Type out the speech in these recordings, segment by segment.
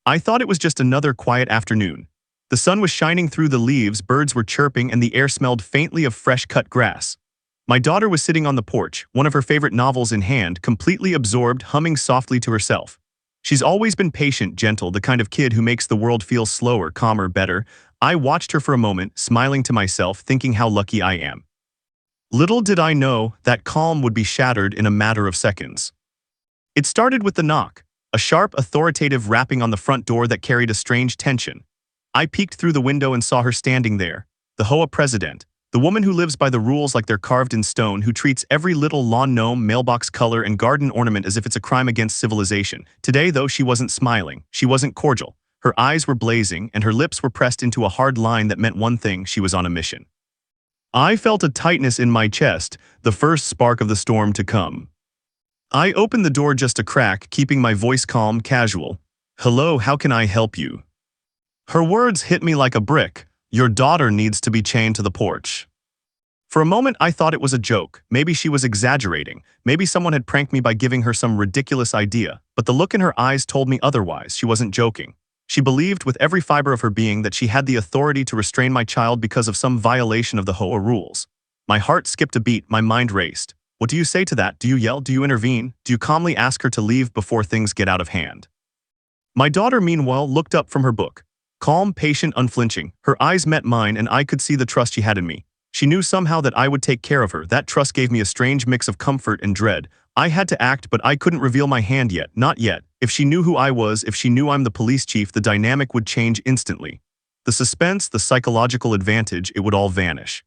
I thought it was just another quiet afternoon. The sun was shining through the leaves, birds were chirping, and the air smelled faintly of fresh-cut grass. My daughter was sitting on the porch, one of her favorite novels in hand, completely absorbed, humming softly to herself. She's always been patient, gentle, the kind of kid who makes the world feel slower, calmer, better. I watched her for a moment, smiling to myself, thinking how lucky I am. Little did I know that calm would be shattered in a matter of seconds. It started with the knock, a sharp, authoritative rapping on the front door that carried a strange tension. I peeked through the window and saw her standing there, the HOA president, the woman who lives by the rules like they're carved in stone, who treats every little lawn gnome, mailbox color, and garden ornament as if it's a crime against civilization. Today, though, she wasn't smiling. She wasn't cordial. Her eyes were blazing, and her lips were pressed into a hard line that meant one thing: she was on a mission. I felt a tightness in my chest, the first spark of the storm to come. I opened the door just a crack, keeping my voice calm, casual. "Hello, how can I help you?" Her words hit me like a brick. "Your daughter needs to be chained to the porch." For a moment, I thought it was a joke. Maybe she was exaggerating. Maybe someone had pranked me by giving her some ridiculous idea. But the look in her eyes told me otherwise. She wasn't joking. She believed with every fiber of her being that she had the authority to restrain my child because of some violation of the HOA rules. My heart skipped a beat, my mind raced. What do you say to that? Do you yell? Do you intervene? Do you calmly ask her to leave before things get out of hand? My daughter, meanwhile, looked up from her book. Calm, patient, unflinching. Her eyes met mine, and I could see the trust she had in me. She knew somehow that I would take care of her. That trust gave me a strange mix of comfort and dread. I had to act, but I couldn't reveal my hand yet. Not yet. If she knew who I was, if she knew I'm the police chief, the dynamic would change instantly. The suspense, the psychological advantage, it would all vanish.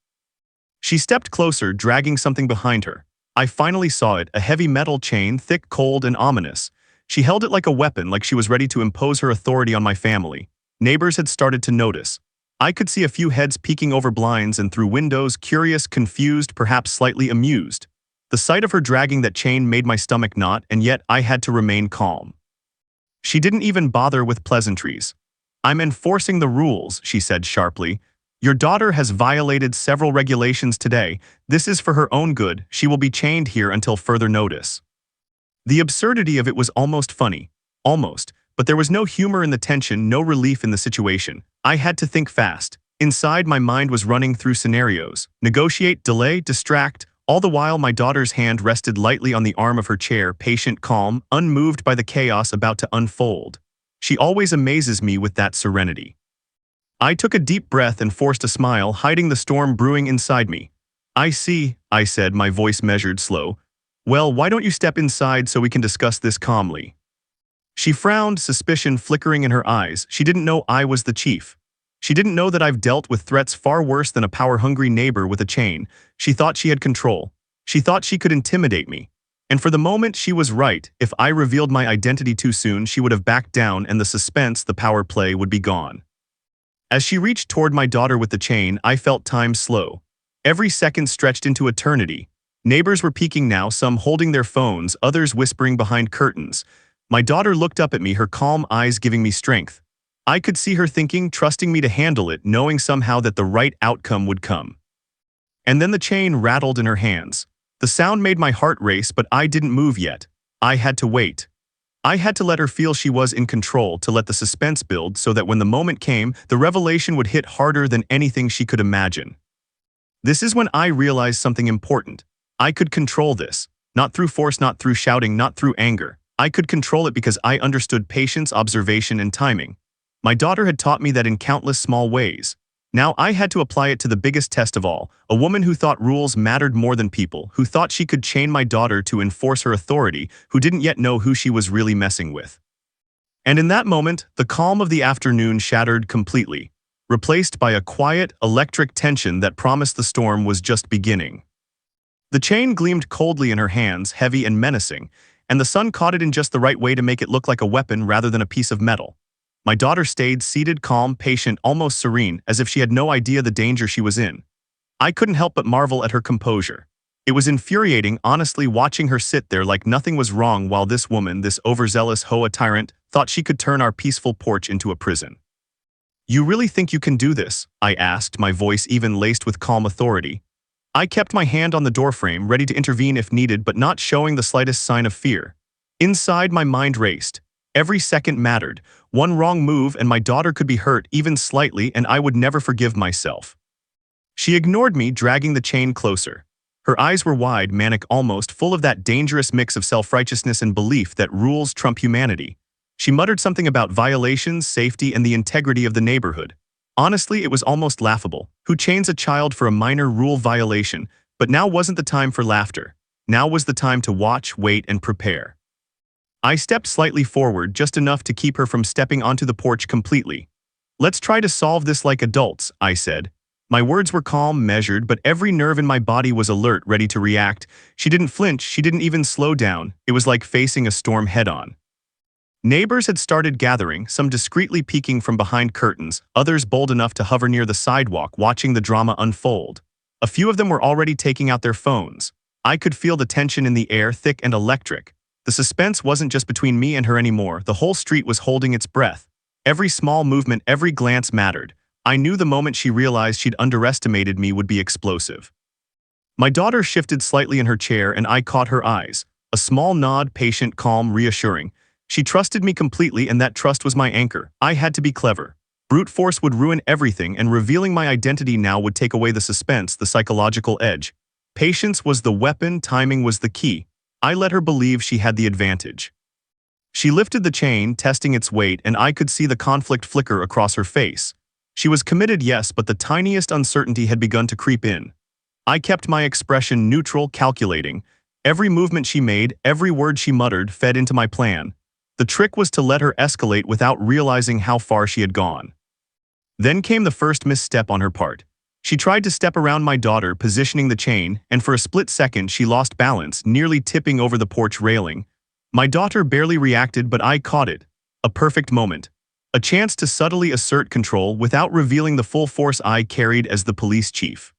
She stepped closer, dragging something behind her. I finally saw it, a heavy metal chain, thick, cold, and ominous. She held it like a weapon, like she was ready to impose her authority on my family. Neighbors had started to notice. I could see a few heads peeking over blinds and through windows, curious, confused, perhaps slightly amused. The sight of her dragging that chain made my stomach knot, and yet I had to remain calm. She didn't even bother with pleasantries. "I'm enforcing the rules," she said sharply. "Your daughter has violated several regulations today. This is for her own good. She will be chained here until further notice." The absurdity of it was almost funny. Almost. But there was no humor in the tension, no relief in the situation. I had to think fast. Inside, my mind was running through scenarios. Negotiate, delay, distract. All the while, my daughter's hand rested lightly on the arm of her chair, patient, calm, unmoved by the chaos about to unfold. She always amazes me with that serenity. I took a deep breath and forced a smile, hiding the storm brewing inside me. "I see," I said, my voice measured, slow. "Well, why don't you step inside so we can discuss this calmly?" She frowned, suspicion flickering in her eyes. She didn't know I was the chief. She didn't know that I've dealt with threats far worse than a power-hungry neighbor with a chain. She thought she had control. She thought she could intimidate me. And for the moment, she was right. If I revealed my identity too soon, she would have backed down, and the suspense, the power play, would be gone. As she reached toward my daughter with the chain, I felt time slow. Every second stretched into eternity. Neighbors were peeking now, some holding their phones, others whispering behind curtains. My daughter looked up at me, her calm eyes giving me strength. I could see her thinking, trusting me to handle it, knowing somehow that the right outcome would come. And then the chain rattled in her hands. The sound made my heart race, but I didn't move yet. I had to wait. I had to let her feel she was in control, to let the suspense build so that when the moment came, the revelation would hit harder than anything she could imagine. This is when I realized something important. I could control this. Not through force, not through shouting, not through anger. I could control it because I understood patience, observation, and timing. My daughter had taught me that in countless small ways. Now I had to apply it to the biggest test of all, a woman who thought rules mattered more than people, who thought she could chain my daughter to enforce her authority, who didn't yet know who she was really messing with. And in that moment, the calm of the afternoon shattered completely, replaced by a quiet, electric tension that promised the storm was just beginning. The chain gleamed coldly in her hands, heavy and menacing, and the sun caught it in just the right way to make it look like a weapon rather than a piece of metal. My daughter stayed seated, calm, patient, almost serene, as if she had no idea the danger she was in. I couldn't help but marvel at her composure. It was infuriating, honestly, watching her sit there like nothing was wrong while this woman, this overzealous HOA tyrant, thought she could turn our peaceful porch into a prison. "You really think you can do this?" I asked, my voice even laced with calm authority. I kept my hand on the doorframe, ready to intervene if needed, but not showing the slightest sign of fear. Inside, my mind raced. Every second mattered. One wrong move and my daughter could be hurt even slightly and I would never forgive myself. She ignored me, dragging the chain closer. Her eyes were wide, manic almost, full of that dangerous mix of self-righteousness and belief that rules trump humanity. She muttered something about violations, safety, and the integrity of the neighborhood. Honestly, it was almost laughable. Who chains a child for a minor rule violation? But now wasn't the time for laughter. Now was the time to watch, wait, and prepare. I stepped slightly forward, just enough to keep her from stepping onto the porch completely. "Let's try to solve this like adults," I said. My words were calm, measured, but every nerve in my body was alert, ready to react. She didn't flinch, she didn't even slow down. It was like facing a storm head-on. Neighbors had started gathering, some discreetly peeking from behind curtains, others bold enough to hover near the sidewalk, watching the drama unfold. A few of them were already taking out their phones. I could feel the tension in the air, thick and electric. The suspense wasn't just between me and her anymore, the whole street was holding its breath. Every small movement, every glance mattered. I knew the moment she realized she'd underestimated me would be explosive. My daughter shifted slightly in her chair and I caught her eyes. A small nod, patient, calm, reassuring. She trusted me completely and that trust was my anchor. I had to be clever. Brute force would ruin everything and revealing my identity now would take away the suspense, the psychological edge. Patience was the weapon, timing was the key. I let her believe she had the advantage. She lifted the chain, testing its weight, and I could see the conflict flicker across her face. She was committed, yes, but the tiniest uncertainty had begun to creep in. I kept my expression neutral, calculating. Every movement she made, every word she muttered, fed into my plan. The trick was to let her escalate without realizing how far she had gone. Then came the first misstep on her part. She tried to step around my daughter, positioning the chain, and for a split second she lost balance, nearly tipping over the porch railing. My daughter barely reacted, but I caught it. A perfect moment. A chance to subtly assert control without revealing the full force I carried as the police chief.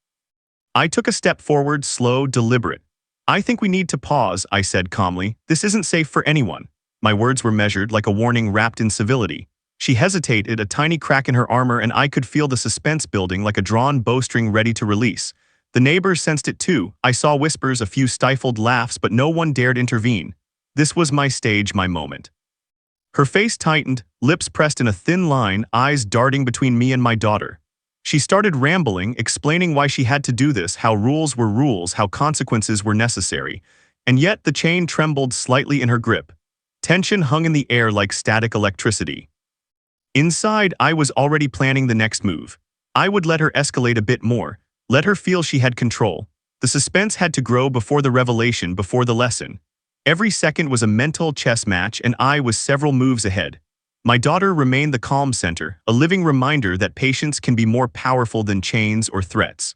I took a step forward, slow, deliberate. "I think we need to pause," I said calmly. "This isn't safe for anyone." My words were measured, like a warning wrapped in civility. She hesitated, a tiny crack in her armor, and I could feel the suspense building like a drawn bowstring ready to release. The neighbors sensed it too. I saw whispers, a few stifled laughs, but no one dared intervene. This was my stage, my moment. Her face tightened, lips pressed in a thin line, eyes darting between me and my daughter. She started rambling, explaining why she had to do this, how rules were rules, how consequences were necessary. And yet the chain trembled slightly in her grip. Tension hung in the air like static electricity. Inside, I was already planning the next move. I would let her escalate a bit more, let her feel she had control. The suspense had to grow before the revelation, before the lesson. Every second was a mental chess match and I was several moves ahead. My daughter remained the calm center, a living reminder that patience can be more powerful than chains or threats.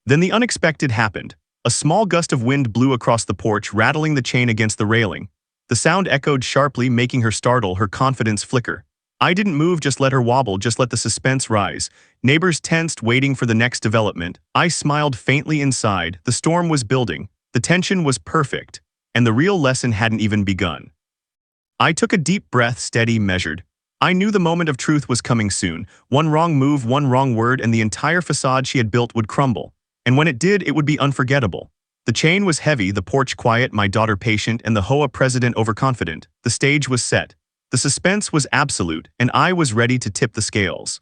Then the unexpected happened. A small gust of wind blew across the porch, rattling the chain against the railing. The sound echoed sharply, making her startle, her confidence flicker. I didn't move, just let her wobble, just let the suspense rise. Neighbors tensed, waiting for the next development. I smiled faintly inside. The storm was building. The tension was perfect. And the real lesson hadn't even begun. I took a deep breath, steady, measured. I knew the moment of truth was coming soon. One wrong move, one wrong word, and the entire facade she had built would crumble. And when it did, it would be unforgettable. The chain was heavy, the porch quiet, my daughter patient, and the HOA president overconfident. The stage was set. The suspense was absolute, and I was ready to tip the scales.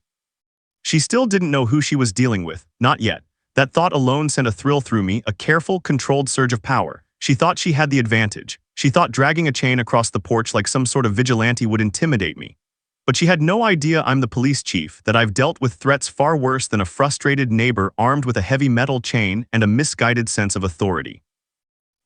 She still didn't know who she was dealing with, not yet. That thought alone sent a thrill through me, a careful, controlled surge of power. She thought she had the advantage. She thought dragging a chain across the porch like some sort of vigilante would intimidate me. But she had no idea I'm the police chief, that I've dealt with threats far worse than a frustrated neighbor armed with a heavy metal chain and a misguided sense of authority.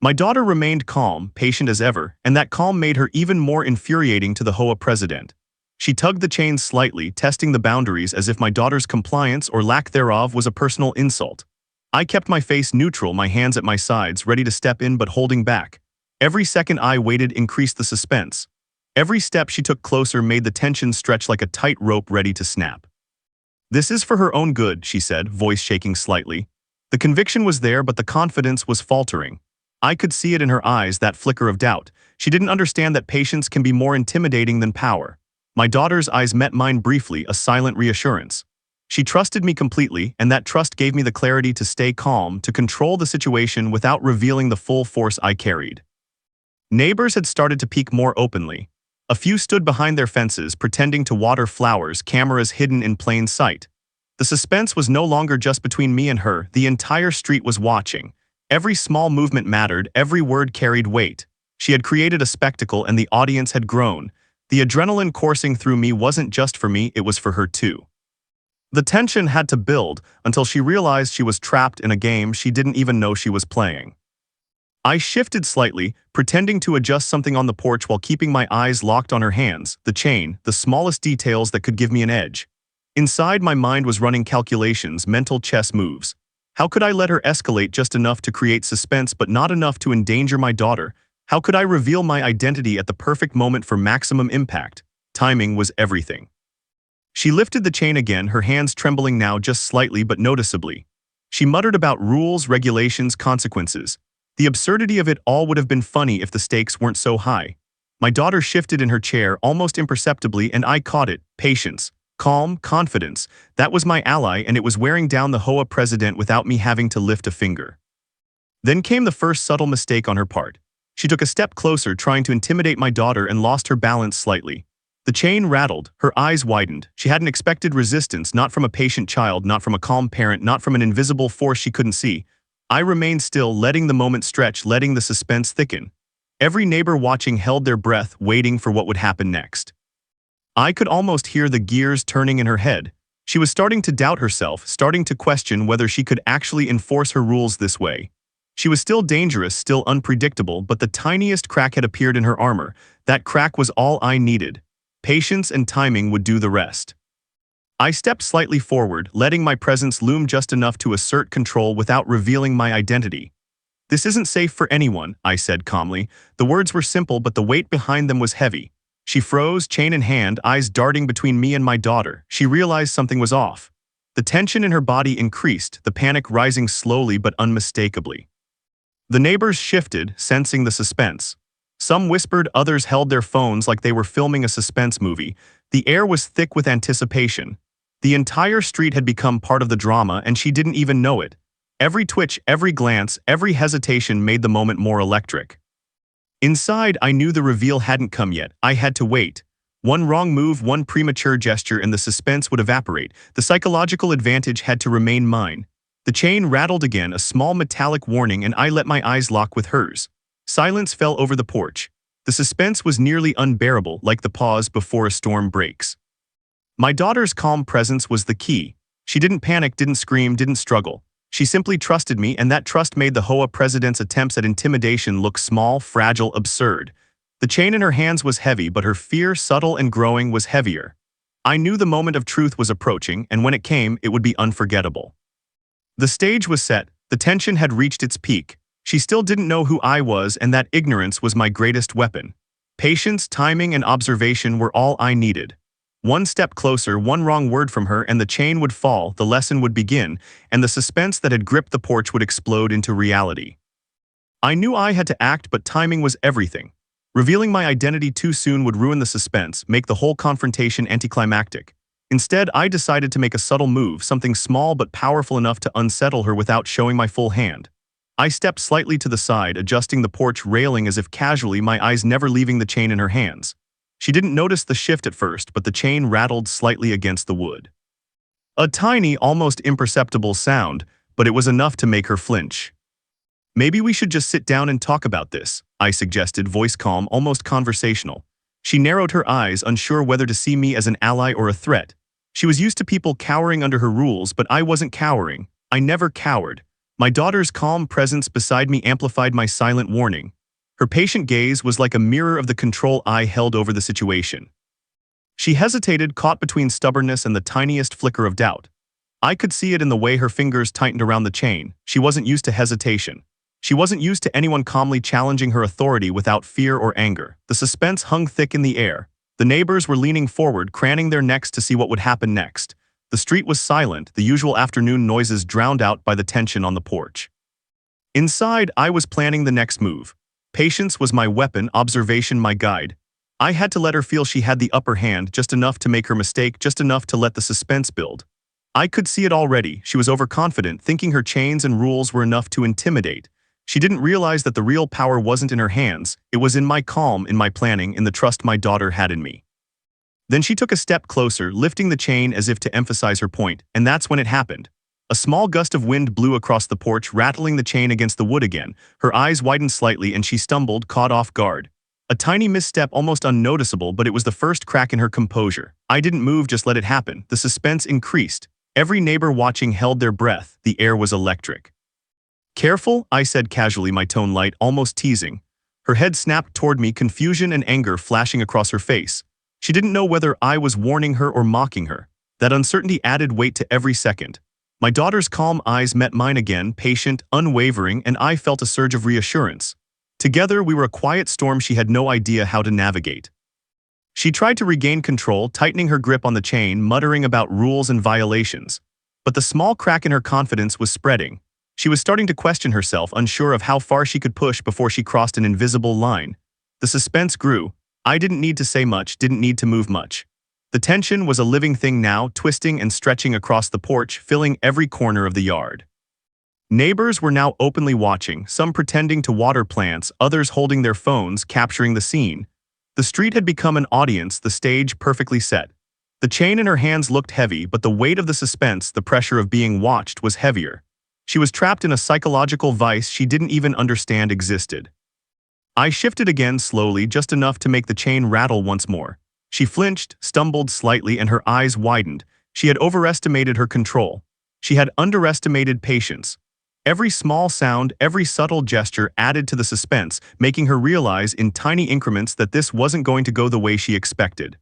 My daughter remained calm, patient as ever, and that calm made her even more infuriating to the HOA president. She tugged the chain slightly, testing the boundaries as if my daughter's compliance or lack thereof was a personal insult. I kept my face neutral, my hands at my sides, ready to step in but holding back. Every second I waited increased the suspense. Every step she took closer made the tension stretch like a tight rope ready to snap. "This is for her own good," she said, voice shaking slightly. The conviction was there, but the confidence was faltering. I could see it in her eyes, that flicker of doubt. She didn't understand that patience can be more intimidating than power. My daughter's eyes met mine briefly, a silent reassurance. She trusted me completely, and that trust gave me the clarity to stay calm, to control the situation without revealing the full force I carried. Neighbors had started to peek more openly. A few stood behind their fences, pretending to water flowers, cameras hidden in plain sight. The suspense was no longer just between me and her, the entire street was watching. Every small movement mattered, every word carried weight. She had created a spectacle and the audience had grown. The adrenaline coursing through me wasn't just for me, it was for her too. The tension had to build until she realized she was trapped in a game she didn't even know she was playing. I shifted slightly, pretending to adjust something on the porch while keeping my eyes locked on her hands, the chain, the smallest details that could give me an edge. Inside, my mind was running calculations, mental chess moves. How could I let her escalate just enough to create suspense but not enough to endanger my daughter? How could I reveal my identity at the perfect moment for maximum impact? Timing was everything. She lifted the chain again, her hands trembling now just slightly but noticeably. She muttered about rules, regulations, consequences. The absurdity of it all would have been funny if the stakes weren't so high. My daughter shifted in her chair almost imperceptibly and I caught it. Patience. Calm, confidence. That was my ally and it was wearing down the HOA president without me having to lift a finger. Then came the first subtle mistake on her part. She took a step closer, trying to intimidate my daughter, and lost her balance slightly. The chain rattled, her eyes widened. She hadn't expected resistance, not from a patient child, not from a calm parent, not from an invisible force she couldn't see. I remained still, letting the moment stretch, letting the suspense thicken. Every neighbor watching held their breath, waiting for what would happen next. I could almost hear the gears turning in her head. She was starting to doubt herself, starting to question whether she could actually enforce her rules this way. She was still dangerous, still unpredictable, but the tiniest crack had appeared in her armor. That crack was all I needed. Patience and timing would do the rest. I stepped slightly forward, letting my presence loom just enough to assert control without revealing my identity. "This isn't safe for anyone," I said calmly. The words were simple, but the weight behind them was heavy. She froze, chain in hand, eyes darting between me and my daughter. She realized something was off. The tension in her body increased, the panic rising slowly but unmistakably. The neighbors shifted, sensing the suspense. Some whispered, others held their phones like they were filming a suspense movie. The air was thick with anticipation. The entire street had become part of the drama, and she didn't even know it. Every twitch, every glance, every hesitation made the moment more electric. Inside, I knew the reveal hadn't come yet. I had to wait. One wrong move, one premature gesture, and the suspense would evaporate. The psychological advantage had to remain mine. The chain rattled again, a small metallic warning, and I let my eyes lock with hers. Silence fell over the porch. The suspense was nearly unbearable, like the pause before a storm breaks. My daughter's calm presence was the key. She didn't panic, didn't scream, didn't struggle. She simply trusted me, and that trust made the HOA president's attempts at intimidation look small, fragile, absurd. The chain in her hands was heavy, but her fear, subtle and growing, was heavier. I knew the moment of truth was approaching, and when it came, it would be unforgettable. The stage was set, the tension had reached its peak. She still didn't know who I was, and that ignorance was my greatest weapon. Patience, timing, and observation were all I needed. One step closer, one wrong word from her, and the chain would fall, the lesson would begin, and the suspense that had gripped the porch would explode into reality. I knew I had to act, but timing was everything. Revealing my identity too soon would ruin the suspense, make the whole confrontation anticlimactic. Instead, I decided to make a subtle move, something small but powerful enough to unsettle her without showing my full hand. I stepped slightly to the side, adjusting the porch railing as if casually, my eyes never leaving the chain in her hands. She didn't notice the shift at first, but the chain rattled slightly against the wood. A tiny, almost imperceptible sound, but it was enough to make her flinch. "Maybe we should just sit down and talk about this," I suggested, voice calm, almost conversational. She narrowed her eyes, unsure whether to see me as an ally or a threat. She was used to people cowering under her rules, but I wasn't cowering. I never cowered. My daughter's calm presence beside me amplified my silent warning. Her patient gaze was like a mirror of the control I held over the situation. She hesitated, caught between stubbornness and the tiniest flicker of doubt. I could see it in the way her fingers tightened around the chain. She wasn't used to hesitation. She wasn't used to anyone calmly challenging her authority without fear or anger. The suspense hung thick in the air. The neighbors were leaning forward, craning their necks to see what would happen next. The street was silent, the usual afternoon noises drowned out by the tension on the porch. Inside, I was planning the next move. Patience was my weapon, observation my guide. I had to let her feel she had the upper hand, just enough to make her mistake, just enough to let the suspense build. I could see it already. She was overconfident, thinking her chains and rules were enough to intimidate. She didn't realize that the real power wasn't in her hands, it was in my calm, in my planning, in the trust my daughter had in me. Then she took a step closer, lifting the chain as if to emphasize her point, and that's when it happened. A small gust of wind blew across the porch, rattling the chain against the wood again. Her eyes widened slightly and she stumbled, caught off guard. A tiny misstep, almost unnoticeable, but it was the first crack in her composure. I didn't move, just let it happen. The suspense increased. Every neighbor watching held their breath. The air was electric. "Careful," I said casually, my tone light, almost teasing. Her head snapped toward me, confusion and anger flashing across her face. She didn't know whether I was warning her or mocking her. That uncertainty added weight to every second. My daughter's calm eyes met mine again, patient, unwavering, and I felt a surge of reassurance. Together, we were a quiet storm she had no idea how to navigate. She tried to regain control, tightening her grip on the chain, muttering about rules and violations. But the small crack in her confidence was spreading. She was starting to question herself, unsure of how far she could push before she crossed an invisible line. The suspense grew. I didn't need to say much, didn't need to move much. The tension was a living thing now, twisting and stretching across the porch, filling every corner of the yard. Neighbors were now openly watching, some pretending to water plants, others holding their phones, capturing the scene. The street had become an audience, the stage perfectly set. The chain in her hands looked heavy, but the weight of the suspense, the pressure of being watched, was heavier. She was trapped in a psychological vice she didn't even understand existed. I shifted again slowly, just enough to make the chain rattle once more. She flinched, stumbled slightly, and her eyes widened. She had overestimated her control. She had underestimated patience. Every small sound, every subtle gesture added to the suspense, making her realize in tiny increments that this wasn't going to go the way she expected.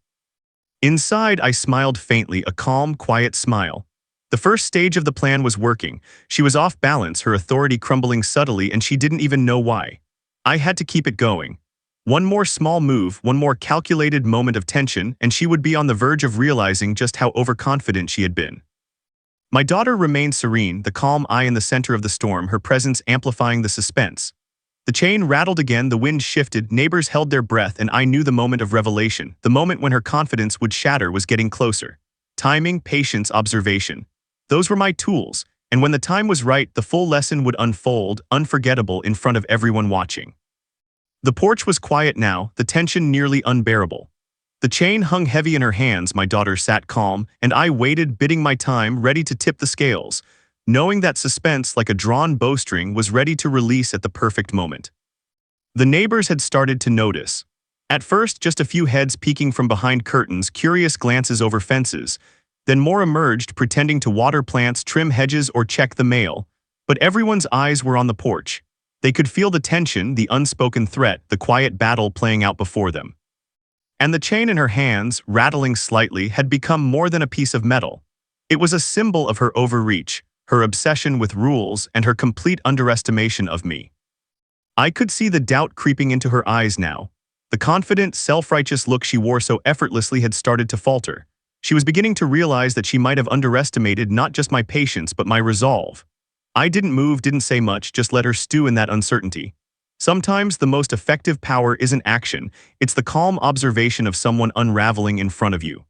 Inside, I smiled faintly, a calm, quiet smile. The first stage of the plan was working. She was off balance, her authority crumbling subtly, and she didn't even know why. I had to keep it going. One more small move, one more calculated moment of tension, and she would be on the verge of realizing just how overconfident she had been. My daughter remained serene, the calm eye in the center of the storm, her presence amplifying the suspense. The chain rattled again, the wind shifted, neighbors held their breath, and I knew the moment of revelation, the moment when her confidence would shatter, was getting closer. Timing, patience, observation. Those were my tools, and when the time was right, the full lesson would unfold, unforgettable, in front of everyone watching. The porch was quiet now, the tension nearly unbearable. The chain hung heavy in her hands, my daughter sat calm, and I waited, biding my time, ready to tip the scales, knowing that suspense, like a drawn bowstring, was ready to release at the perfect moment. The neighbors had started to notice. At first, just a few heads peeking from behind curtains, curious glances over fences. Then more emerged, pretending to water plants, trim hedges, or check the mail. But everyone's eyes were on the porch. They could feel the tension, the unspoken threat, the quiet battle playing out before them. And the chain in her hands, rattling slightly, had become more than a piece of metal. It was a symbol of her overreach, her obsession with rules, and her complete underestimation of me. I could see the doubt creeping into her eyes now. The confident, self-righteous look she wore so effortlessly had started to falter. She was beginning to realize that she might have underestimated not just my patience but my resolve. I didn't move, didn't say much, just let her stew in that uncertainty. Sometimes the most effective power isn't action, it's the calm observation of someone unraveling in front of you.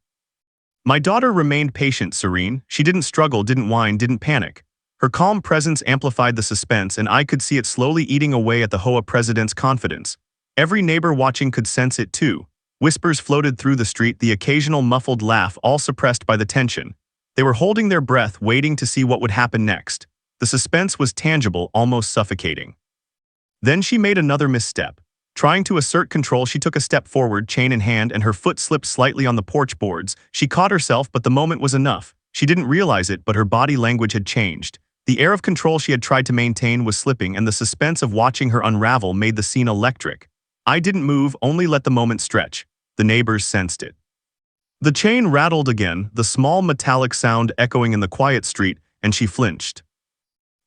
My daughter remained patient, serene. She didn't struggle, didn't whine, didn't panic. Her calm presence amplified the suspense, and I could see it slowly eating away at the HOA president's confidence. Every neighbor watching could sense it too. Whispers floated through the street, the occasional muffled laugh, all suppressed by the tension. They were holding their breath, waiting to see what would happen next. The suspense was tangible, almost suffocating. Then she made another misstep. Trying to assert control, she took a step forward, chain in hand, and her foot slipped slightly on the porch boards. She caught herself, but the moment was enough. She didn't realize it, but her body language had changed. The air of control she had tried to maintain was slipping, and the suspense of watching her unravel made the scene electric. I didn't move, only let the moment stretch. The neighbors sensed it. The chain rattled again, the small metallic sound echoing in the quiet street, and she flinched.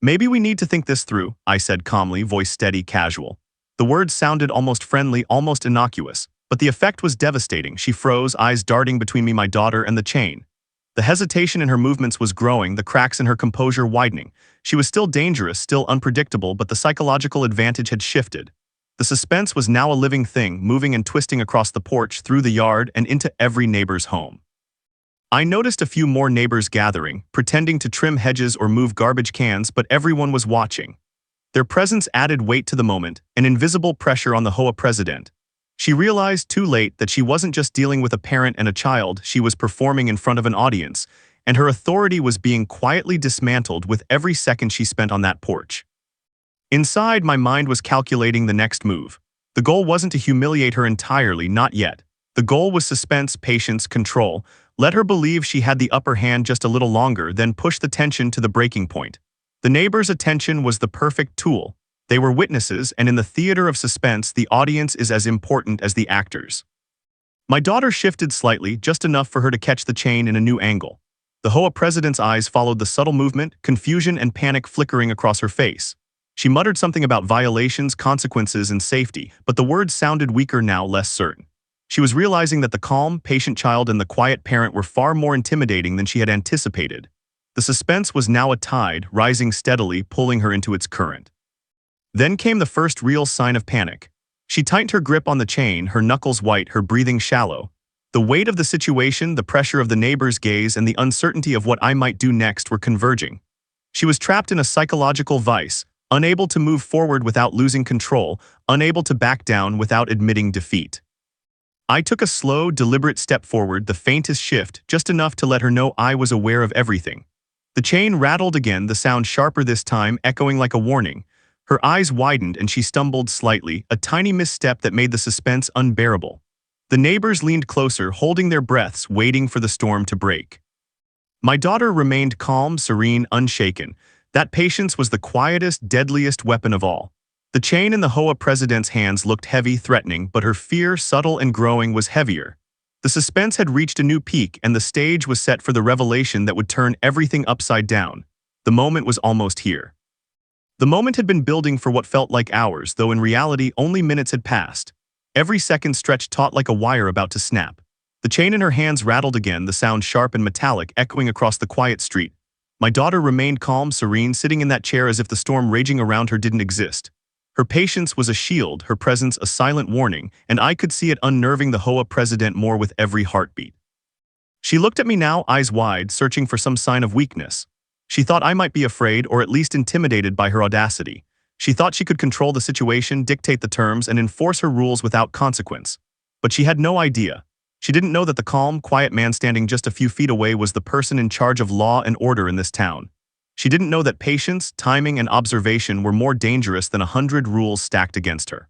"Maybe we need to think this through," I said calmly, voice steady, casual. The words sounded almost friendly, almost innocuous, but the effect was devastating. She froze, eyes darting between me, my daughter, and the chain. The hesitation in her movements was growing, the cracks in her composure widening. She was still dangerous, still unpredictable, but the psychological advantage had shifted. The suspense was now a living thing, moving and twisting across the porch, through the yard, and into every neighbor's home. I noticed a few more neighbors gathering, pretending to trim hedges or move garbage cans, but everyone was watching. Their presence added weight to the moment, an invisible pressure on the HOA president. She realized too late that she wasn't just dealing with a parent and a child, she was performing in front of an audience, and her authority was being quietly dismantled with every second she spent on that porch. Inside, my mind was calculating the next move. The goal wasn't to humiliate her entirely, not yet. The goal was suspense, patience, control. Let her believe she had the upper hand just a little longer, then push the tension to the breaking point. The neighbors' attention was the perfect tool. They were witnesses, and in the theater of suspense, the audience is as important as the actors. My daughter shifted slightly, just enough for her to catch the chain in a new angle. The HOA president's eyes followed the subtle movement, confusion and panic flickering across her face. She muttered something about violations, consequences, and safety, but the words sounded weaker now, less certain. She was realizing that the calm, patient child and the quiet parent were far more intimidating than she had anticipated. The suspense was now a tide, rising steadily, pulling her into its current. Then came the first real sign of panic. She tightened her grip on the chain, her knuckles white, her breathing shallow. The weight of the situation, the pressure of the neighbor's gaze, and the uncertainty of what I might do next were converging. She was trapped in a psychological vice, unable to move forward without losing control, unable to back down without admitting defeat. I took a slow, deliberate step forward, the faintest shift, just enough to let her know I was aware of everything. The chain rattled again, the sound sharper this time, echoing like a warning. Her eyes widened and she stumbled slightly, a tiny misstep that made the suspense unbearable. The neighbors leaned closer, holding their breaths, waiting for the storm to break. My daughter remained calm, serene, unshaken. That patience was the quietest, deadliest weapon of all. The chain in the HOA president's hands looked heavy, threatening, but her fear, subtle and growing, was heavier. The suspense had reached a new peak, and the stage was set for the revelation that would turn everything upside down. The moment was almost here. The moment had been building for what felt like hours, though in reality only minutes had passed. Every second stretched taut like a wire about to snap. The chain in her hands rattled again, the sound sharp and metallic, echoing across the quiet street. My daughter remained calm, serene, sitting in that chair as if the storm raging around her didn't exist. Her patience was a shield, her presence a silent warning, and I could see it unnerving the HOA president more with every heartbeat. She looked at me now, eyes wide, searching for some sign of weakness. She thought I might be afraid or at least intimidated by her audacity. She thought she could control the situation, dictate the terms, and enforce her rules without consequence. But she had no idea. She didn't know that the calm, quiet man standing just a few feet away was the person in charge of law and order in this town. She didn't know that patience, timing, and observation were more dangerous than 100 rules stacked against her.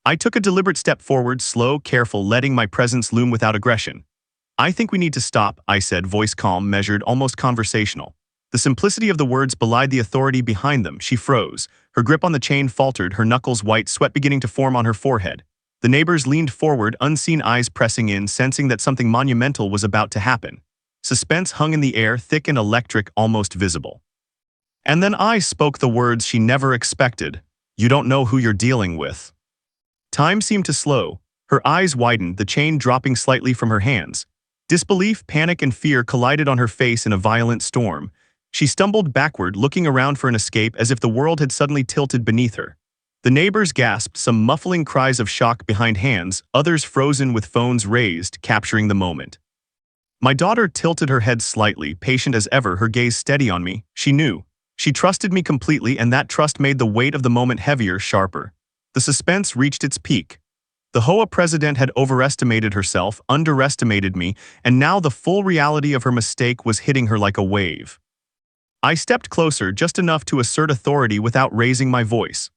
I took a deliberate step forward, slow, careful, letting my presence loom without aggression. "I think we need to stop," I said, voice calm, measured, almost conversational. The simplicity of the words belied the authority behind them. She froze. Her grip on the chain faltered, her knuckles white, sweat beginning to form on her forehead. The neighbors leaned forward, unseen eyes pressing in, sensing that something monumental was about to happen. Suspense hung in the air, thick and electric, almost visible. And then I spoke the words she never expected. "You don't know who you're dealing with." Time seemed to slow. Her eyes widened, the chain dropping slightly from her hands. Disbelief, panic, and fear collided on her face in a violent storm. She stumbled backward, looking around for an escape as if the world had suddenly tilted beneath her. The neighbors gasped, some muffling cries of shock behind hands, others frozen with phones raised, capturing the moment. My daughter tilted her head slightly, patient as ever, her gaze steady on me. She knew. She trusted me completely, and that trust made the weight of the moment heavier, sharper. The suspense reached its peak. The HOA president had overestimated herself, underestimated me, and now the full reality of her mistake was hitting her like a wave. I stepped closer, just enough to assert authority without raising my voice.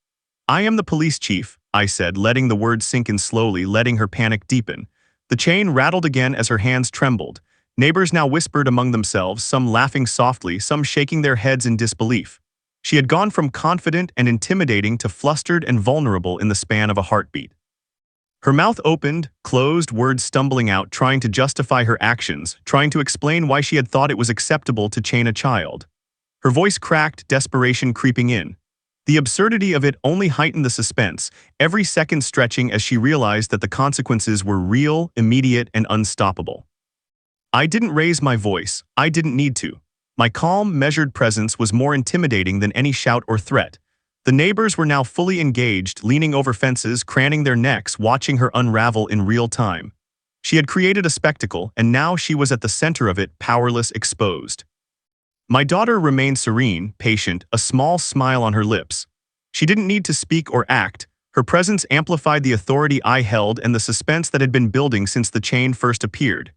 "I am the police chief," I said, letting the words sink in slowly, letting her panic deepen. The chain rattled again as her hands trembled. Neighbors now whispered among themselves, some laughing softly, some shaking their heads in disbelief. She had gone from confident and intimidating to flustered and vulnerable in the span of a heartbeat. Her mouth opened, closed, words stumbling out, trying to justify her actions, trying to explain why she had thought it was acceptable to chain a child. Her voice cracked, desperation creeping in. The absurdity of it only heightened the suspense, every second stretching as she realized that the consequences were real, immediate, and unstoppable. I didn't raise my voice. I didn't need to. My calm, measured presence was more intimidating than any shout or threat. The neighbors were now fully engaged, leaning over fences, craning their necks, watching her unravel in real time. She had created a spectacle, and now she was at the center of it, powerless, exposed. My daughter remained serene, patient, a small smile on her lips. She didn't need to speak or act. Her presence amplified the authority I held and the suspense that had been building since the chain first appeared.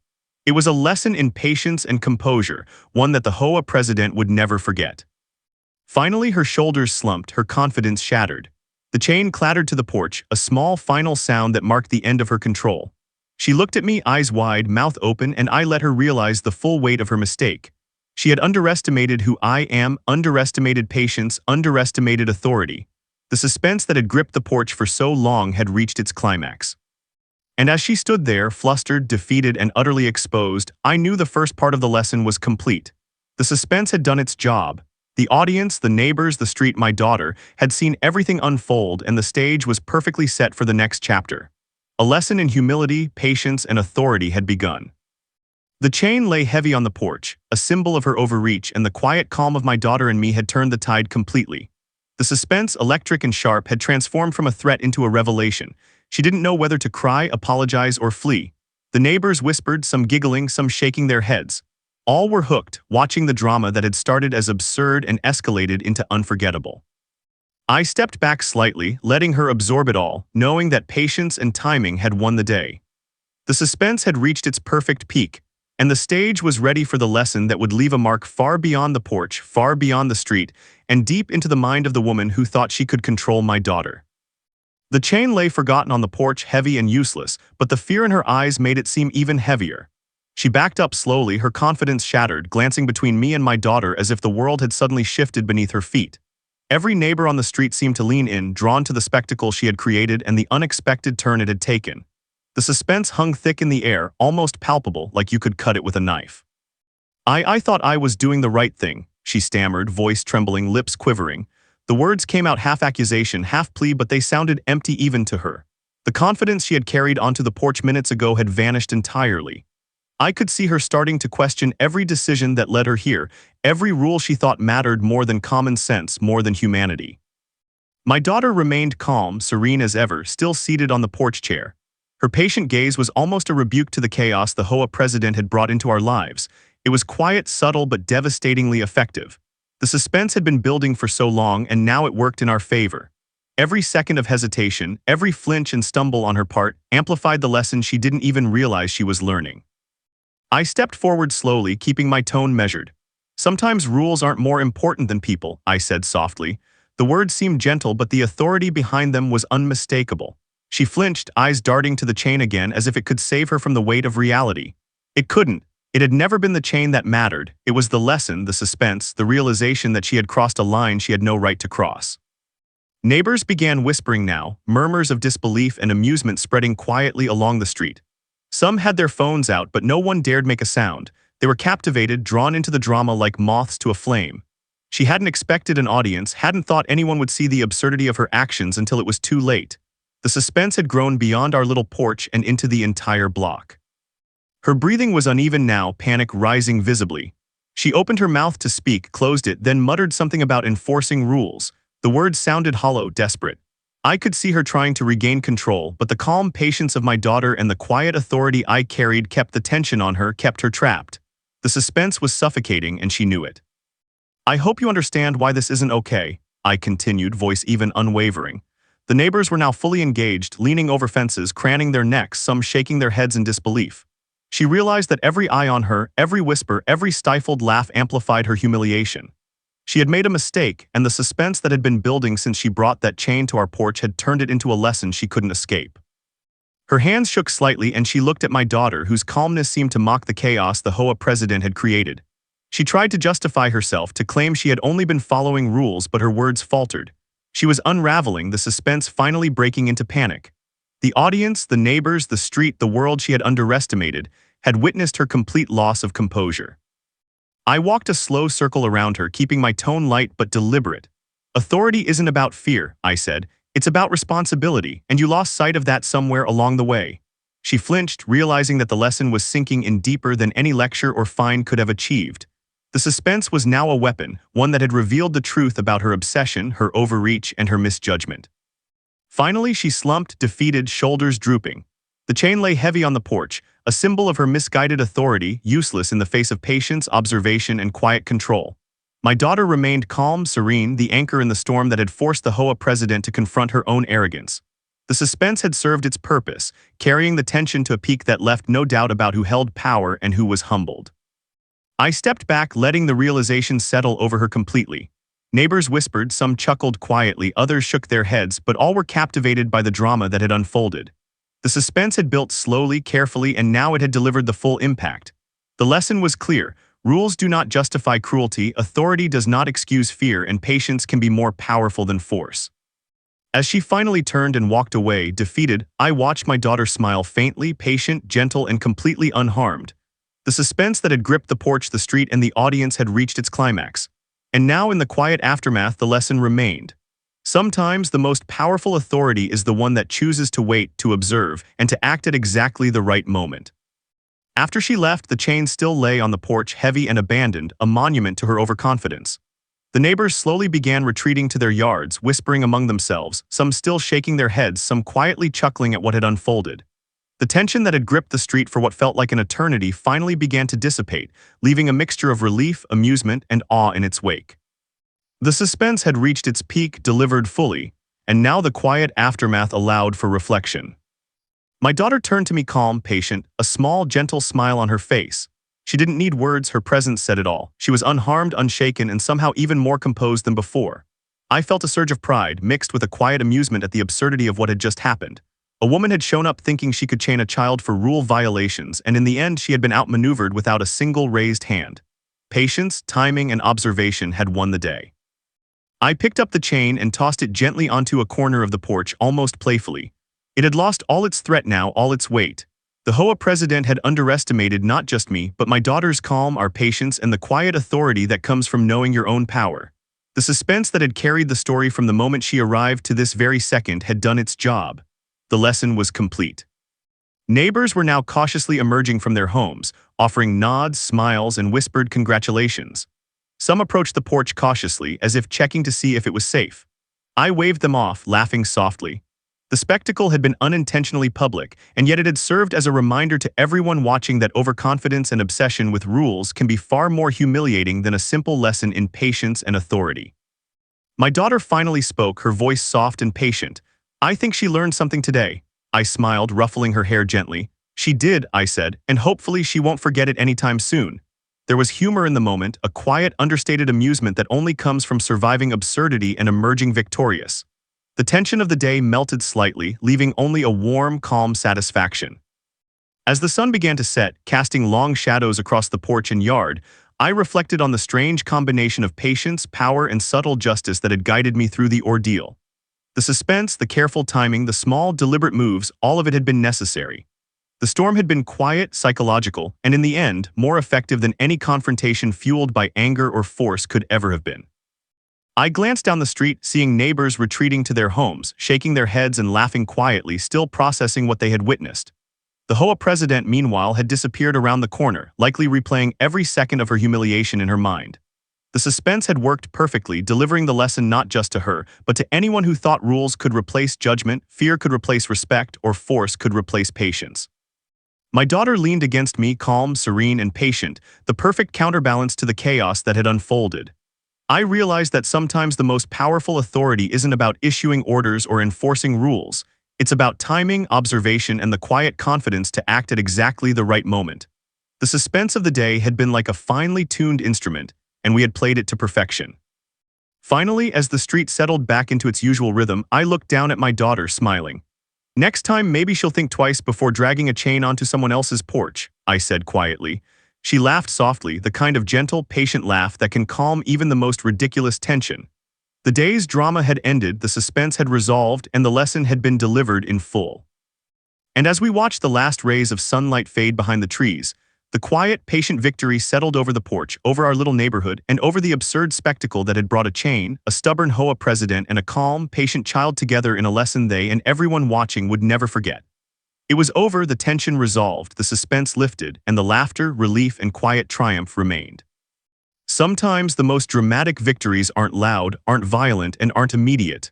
It was a lesson in patience and composure, one that the HOA president would never forget. Finally, her shoulders slumped, her confidence shattered. The chain clattered to the porch, a small final sound that marked the end of her control. She looked at me, eyes wide, mouth open, and I let her realize the full weight of her mistake. She had underestimated who I am, underestimated patience, underestimated authority. The suspense that had gripped the porch for so long had reached its climax. And as she stood there, flustered, defeated, and utterly exposed, I knew the first part of the lesson was complete. The suspense had done its job. The audience, the neighbors, the street, my daughter, had seen everything unfold, and the stage was perfectly set for the next chapter. A lesson in humility, patience, and authority had begun. The chain lay heavy on the porch, a symbol of her overreach, and the quiet calm of my daughter and me had turned the tide completely. The suspense, electric and sharp, had transformed from a threat into a revelation. She didn't know whether to cry, apologize, or flee. The neighbors whispered, some giggling, some shaking their heads. All were hooked, watching the drama that had started as absurd and escalated into unforgettable. I stepped back slightly, letting her absorb it all, knowing that patience and timing had won the day. The suspense had reached its perfect peak, and the stage was ready for the lesson that would leave a mark far beyond the porch, far beyond the street, and deep into the mind of the woman who thought she could control my daughter. The chain lay forgotten on the porch, heavy and useless, but the fear in her eyes made it seem even heavier. She backed up slowly, her confidence shattered, glancing between me and my daughter as if the world had suddenly shifted beneath her feet. Every neighbor on the street seemed to lean in, drawn to the spectacle she had created and the unexpected turn it had taken. The suspense hung thick in the air, almost palpable, like you could cut it with a knife. I thought I was doing the right thing, she stammered, voice trembling, lips quivering. The words came out half accusation, half plea, but they sounded empty even to her. The confidence she had carried onto the porch minutes ago had vanished entirely. I could see her starting to question every decision that led her here, every rule she thought mattered more than common sense, more than humanity. My daughter remained calm, serene as ever, still seated on the porch chair. Her patient gaze was almost a rebuke to the chaos the HOA president had brought into our lives. It was quiet, subtle, but devastatingly effective. The suspense had been building for so long, and now it worked in our favor. Every second of hesitation, every flinch and stumble on her part, amplified the lesson she didn't even realize she was learning. I stepped forward slowly, keeping my tone measured. Sometimes rules aren't more important than people, I said softly. The words seemed gentle, but the authority behind them was unmistakable. She flinched, eyes darting to the chain again as if it could save her from the weight of reality. It couldn't. It had never been the chain that mattered. It was the lesson, the suspense, the realization that she had crossed a line she had no right to cross. Neighbors began whispering now, murmurs of disbelief and amusement spreading quietly along the street. Some had their phones out, but no one dared make a sound. They were captivated, drawn into the drama like moths to a flame. She hadn't expected an audience, hadn't thought anyone would see the absurdity of her actions until it was too late. The suspense had grown beyond our little porch and into the entire block. Her breathing was uneven now, panic rising visibly. She opened her mouth to speak, closed it, then muttered something about enforcing rules. The words sounded hollow, desperate. I could see her trying to regain control, but the calm patience of my daughter and the quiet authority I carried kept the tension on her, kept her trapped. The suspense was suffocating, and she knew it. I hope you understand why this isn't okay, I continued, voice even unwavering. The neighbors were now fully engaged, leaning over fences, craning their necks, some shaking their heads in disbelief. She realized that every eye on her, every whisper, every stifled laugh amplified her humiliation. She had made a mistake, and the suspense that had been building since she brought that chain to our porch had turned it into a lesson she couldn't escape. Her hands shook slightly, and she looked at my daughter, whose calmness seemed to mock the chaos the HOA president had created. She tried to justify herself, to claim she had only been following rules, but her words faltered. She was unraveling, the suspense finally breaking into panic. The audience, the neighbors, the street, the world she had underestimated, had witnessed her complete loss of composure. I walked a slow circle around her, keeping my tone light but deliberate. Authority isn't about fear, I said. It's about responsibility, and you lost sight of that somewhere along the way. She flinched, realizing that the lesson was sinking in deeper than any lecture or fine could have achieved. The suspense was now a weapon, one that had revealed the truth about her obsession, her overreach, and her misjudgment. Finally, she slumped, defeated, shoulders drooping. The chain lay heavy on the porch, a symbol of her misguided authority, useless in the face of patience, observation, and quiet control. My daughter remained calm, serene, the anchor in the storm that had forced the HOA president to confront her own arrogance. The suspense had served its purpose, carrying the tension to a peak that left no doubt about who held power and who was humbled. I stepped back, letting the realization settle over her completely. Neighbors whispered, some chuckled quietly, others shook their heads, but all were captivated by the drama that had unfolded. The suspense had built slowly, carefully, and now it had delivered the full impact. The lesson was clear. Rules do not justify cruelty, authority does not excuse fear, and patience can be more powerful than force. As she finally turned and walked away, defeated, I watched my daughter smile faintly, patient, gentle, and completely unharmed. The suspense that had gripped the porch, the street, and the audience had reached its climax. And now in the quiet aftermath, the lesson remained. Sometimes the most powerful authority is the one that chooses to wait, to observe, and to act at exactly the right moment. After she left, the chain still lay on the porch, heavy and abandoned, a monument to her overconfidence. The neighbors slowly began retreating to their yards, whispering among themselves, some still shaking their heads, some quietly chuckling at what had unfolded. The tension that had gripped the street for what felt like an eternity finally began to dissipate, leaving a mixture of relief, amusement, and awe in its wake. The suspense had reached its peak, delivered fully, and now the quiet aftermath allowed for reflection. My daughter turned to me calm, patient, a small, gentle smile on her face. She didn't need words, her presence said it all. She was unharmed, unshaken, and somehow even more composed than before. I felt a surge of pride, mixed with a quiet amusement at the absurdity of what had just happened. A woman had shown up thinking she could chain a child for rule violations, and in the end she had been outmaneuvered without a single raised hand. Patience, timing, and observation had won the day. I picked up the chain and tossed it gently onto a corner of the porch, almost playfully. It had lost all its threat now, all its weight. The HOA president had underestimated not just me, but my daughter's calm, our patience, and the quiet authority that comes from knowing your own power. The suspense that had carried the story from the moment she arrived to this very second had done its job. The lesson was complete. Neighbors were now cautiously emerging from their homes, offering nods, smiles, and whispered congratulations. Some approached the porch cautiously, as if checking to see if it was safe. I waved them off, laughing softly. The spectacle had been unintentionally public, and yet it had served as a reminder to everyone watching that overconfidence and obsession with rules can be far more humiliating than a simple lesson in patience and authority. My daughter finally spoke, her voice soft and patient. I think she learned something today. I smiled, ruffling her hair gently. She did, I said, and hopefully she won't forget it anytime soon. There was humor in the moment, a quiet, understated amusement that only comes from surviving absurdity and emerging victorious. The tension of the day melted slightly, leaving only a warm, calm satisfaction. As the sun began to set, casting long shadows across the porch and yard, I reflected on the strange combination of patience, power, and subtle justice that had guided me through the ordeal. The suspense, the careful timing, the small, deliberate moves, all of it had been necessary. The storm had been quiet, psychological, and in the end, more effective than any confrontation fueled by anger or force could ever have been. I glanced down the street, seeing neighbors retreating to their homes, shaking their heads and laughing quietly, still processing what they had witnessed. The HOA president, meanwhile, had disappeared around the corner, likely replaying every second of her humiliation in her mind. The suspense had worked perfectly, delivering the lesson not just to her, but to anyone who thought rules could replace judgment, fear could replace respect, or force could replace patience. My daughter leaned against me, calm, serene, and patient, the perfect counterbalance to the chaos that had unfolded. I realized that sometimes the most powerful authority isn't about issuing orders or enforcing rules. It's about timing, observation, and the quiet confidence to act at exactly the right moment. The suspense of the day had been like a finely tuned instrument, and we had played it to perfection. Finally, as the street settled back into its usual rhythm, I looked down at my daughter, smiling. Next time, maybe she'll think twice before dragging a chain onto someone else's porch, I said quietly. She laughed softly, the kind of gentle, patient laugh that can calm even the most ridiculous tension. The day's drama had ended, the suspense had resolved, and the lesson had been delivered in full. And as we watched the last rays of sunlight fade behind the trees, the quiet, patient victory settled over the porch, over our little neighborhood, and over the absurd spectacle that had brought a chain, a stubborn HOA president, and a calm, patient child together in a lesson they and everyone watching would never forget. It was over, the tension resolved, the suspense lifted, and the laughter, relief, and quiet triumph remained. Sometimes the most dramatic victories aren't loud, aren't violent, and aren't immediate.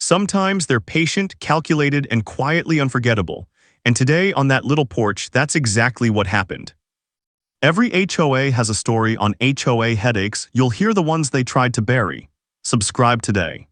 Sometimes they're patient, calculated, and quietly unforgettable. And today, on that little porch, that's exactly what happened. Every HOA has a story on HOA Headaches. You'll hear the ones they tried to bury. Subscribe today.